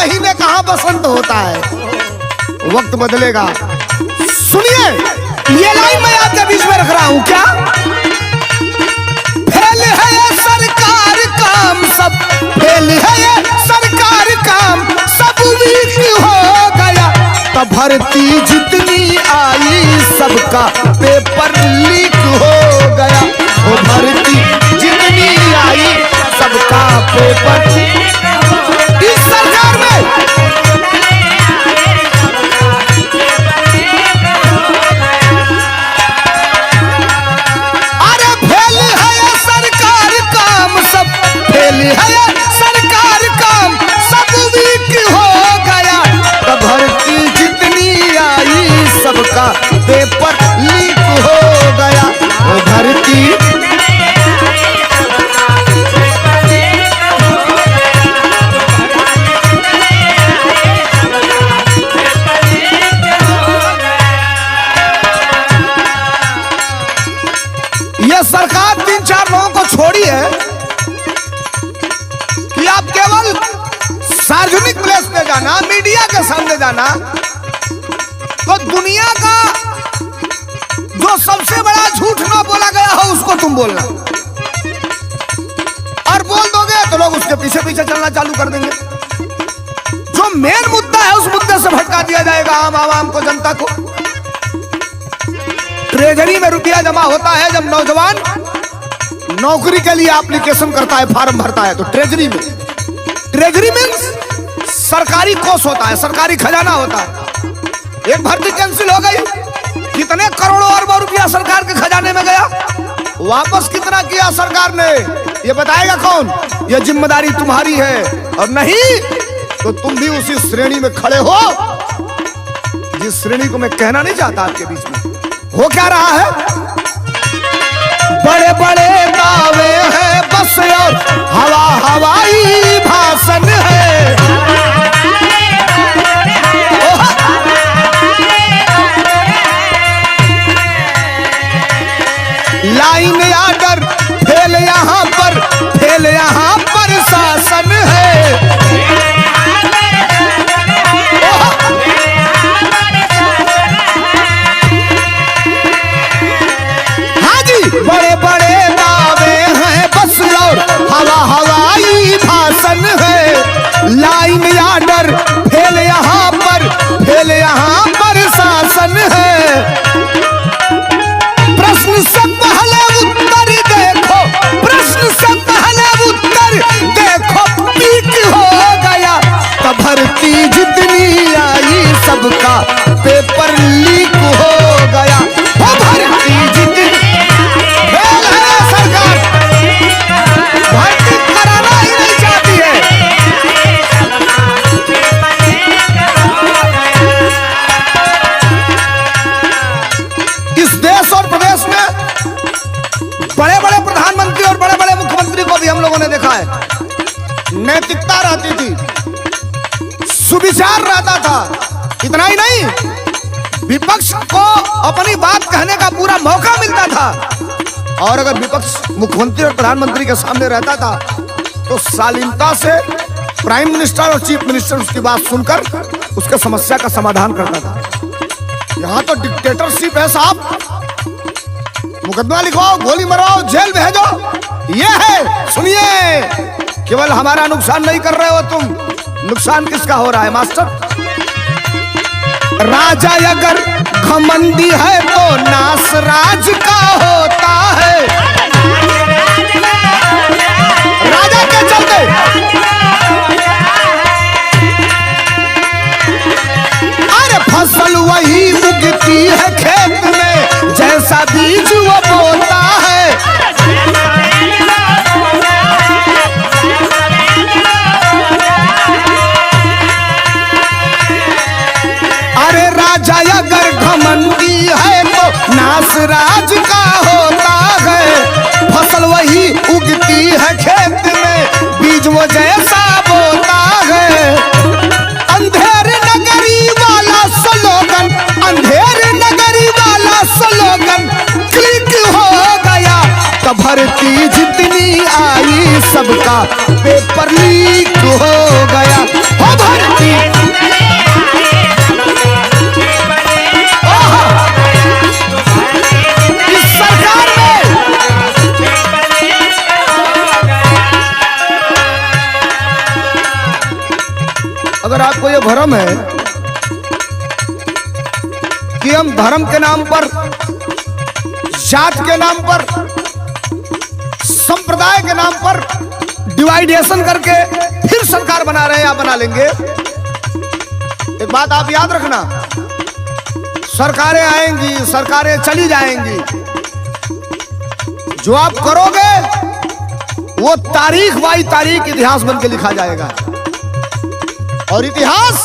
महीने कहाँ बसंत होता है, वक्त बदलेगा। सुनिए, ये लाइन मैं आपके बीच में रख रहा हूं। क्या फेल है ये सरकार काम, सब फेल है ये सरकार काम, सब वीक हो गया। तब भर्ती जितनी आई सबका पेपर लीक हो गया। वो भर्ती जितनी आई सबका पेपर इस सरकार में अरे फेल है ये सरकार काम, सब फेल है ये सरकार काम, सब वीक हो गया। तब भर्ती जितनी आई सबका पेपर लीक हो गया। वो भर्ती ये सरकार 3-4 लोगों को छोड़ी है कि आप केवल सार्वजनिक प्लेस पे जाना, मीडिया के सामने जाना, तो दुनिया का जो सबसे बड़ा झूठ ना बोला गया हो उसको तुम बोलना, और बोल दोगे तो लोग उसके पीछे पीछे चलना चालू कर देंगे। जो मेन मुद्दा है उस मुद्दे से भटका दिया जाएगा आम आवाम को, जनता को। ट्रेजरी में रुपया जमा होता है जब नौजवान नौकरी के लिए एप्लीकेशन करता है, फॉर्म भरता है, तो ट्रेजरी में सरकारी कोष होता है, सरकारी खजाना होता है। एक भर्ती कैंसिल हो गई, कितने करोड़ों अरबों रुपया सरकार के खजाने में गया, वापस कितना किया सरकार ने, ये बताएगा कौन? ये जिम्मेदारी तुम्हारी है, और नहीं तो तुम भी उसी श्रेणी में खड़े हो जिस श्रेणी को मैं कहना नहीं चाहता आपके बीच में। हो क्या रहा है? बड़े बड़े दावे हैं बस और हवा हवाई भाषण है। लाइन आर्डर फेल यहाँ पर, फेल यहाँ पर शासन है। बड़े बड़े दावे हैं बस और हवा हवाई भाषण है। लाइन आर्डर फेल यहाँ पर, फेल यहाँ पर शासन है। प्रश्न से पहले उत्तर देखो, प्रश्न से पहले उत्तर देखो, पीक हो गया। तब भर्ती जितनी आई सबका पेपर लीक हो गया। वो भर्ती जितनी सरकार भर्ती कराना ही नहीं चाहती है। इस देश और प्रदेश में बड़े बड़े प्रधानमंत्री और बड़े बड़े मुख्यमंत्री को भी हम लोगों ने देखा है, नैतिकता रहती थी, सुविचार रहता था। इतना ही नहीं, विपक्ष को अपनी बात कहने का पूरा मौका मिलता था, और अगर विपक्ष मुख्यमंत्री और प्रधानमंत्री के सामने रहता था तो शालीनता से प्राइम मिनिस्टर और चीफ मिनिस्टर उसकी बात सुनकर उसके समस्या का समाधान करता था। यहाँ तो डिक्टेटरशिप है साहब, मुकदमा लिखवाओ, गोली मरवाओ, जेल भेजो, ये है। सुनिए, केवल हमारा नुकसान नहीं कर रहे हो तुम, नुकसान किसका हो रहा है मास्टर? राजा अगर घमंडी है तो नाश राज का होता है। राजा के चलते अरे फसल वही उगती है खेत में जैसा बीज वो बोता है। अरे राजा अगर घमंडी है तो नाश राज का होता है। फसल वही उगती है खेत में, बीज वो जैसा बोता है। अंधेर नगरी वाला स्लोगन, अंधेर नगरी वाला स्लोगन क्लिक हो गया। तो भर्ती जितनी आई सबका पेपर लीक हो गया। हो भर्ती इस सरकार में अगर आपको ये भ्रम है कि हम धर्म के नाम पर, जात के नाम पर, संप्रदाय के नाम पर डिवाइडेशन करके फिर सरकार बना रहे हैं या बना लेंगे, एक बात आप याद रखना, सरकारें आएंगी, सरकारें चली जाएंगी, जो आप करोगे वो तारीख बाई तारीख इतिहास बन के लिखा जाएगा। और इतिहास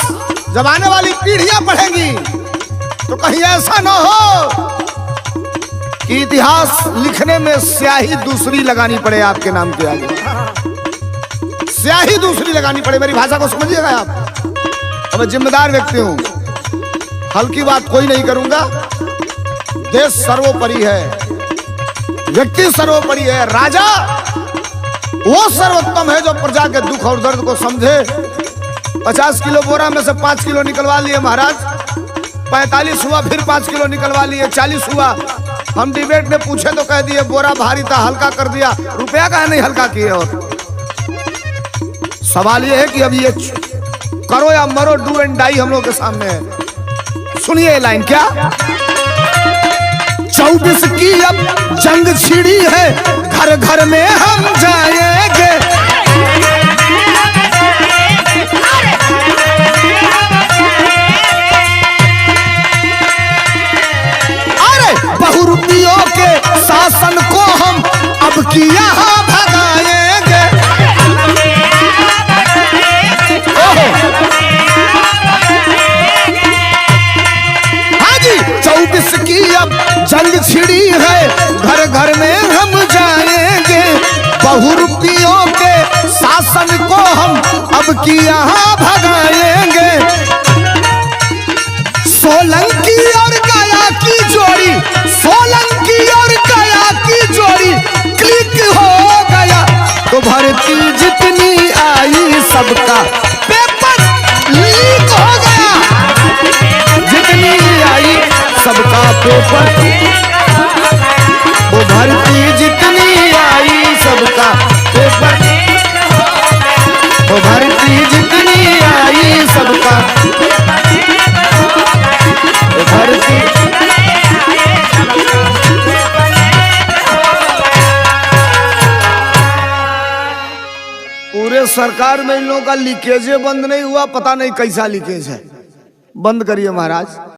जब आने वाली पीढ़ियां पढ़ेंगी तो कहीं ऐसा ना हो कि इतिहास लिखने में स्याही दूसरी लगानी पड़े आपके नाम के आगे, स्याही दूसरी लगानी पड़े। मेरी भाषा को समझिएगा आप। अब मैं जिम्मेदार व्यक्ति हूं, हल्की बात कोई नहीं करूंगा। देश सर्वोपरि है, व्यक्ति सर्वोपरि है, राजा वो सर्वोत्तम है जो प्रजा के दुख और दर्द को समझे। 50 किलो बोरा में से 5 किलो निकलवा लिए महाराज, 45 हुआ, फिर 5 किलो निकलवा लिए, 40 हुआ। हम डिबेट में पूछे तो कह दिए बोरा भारी था, हल्का कर दिया। रुपया कहा नहीं हल्का किए। और सवाल ये है कि अब ये करो या मरो, डू एंड डाई हम लोग के सामने है। सुनिए लाइन क्या, 24 की अब जंग छिड़ी है, घर घर में हम जाएंगे। बहुरूपियों के शासन को हम अब की यहाँ भगाएंगे। हाँ जी, 24 की अब जंग छिड़ी है, घर घर में हम जाएंगे। बहुरूपियों के शासन को हम अब की यहाँ भगाएंगे। सोलंकी और गया की जोड़ी, सोलंकी और गया की जोड़ी क्लिक हो गया। तो भर्ती जितनी आई सबका पेपर लीक हो गया। जितनी आई सबका पेपर, वो भर्ती जितनी आई सबका पेपर, वो भर्ती जितनी आई सबका पूरे सरकार में इन लोगों का लीकेज बंद नहीं हुआ, पता नहीं कैसा लीकेज है। बंद करिए महाराज।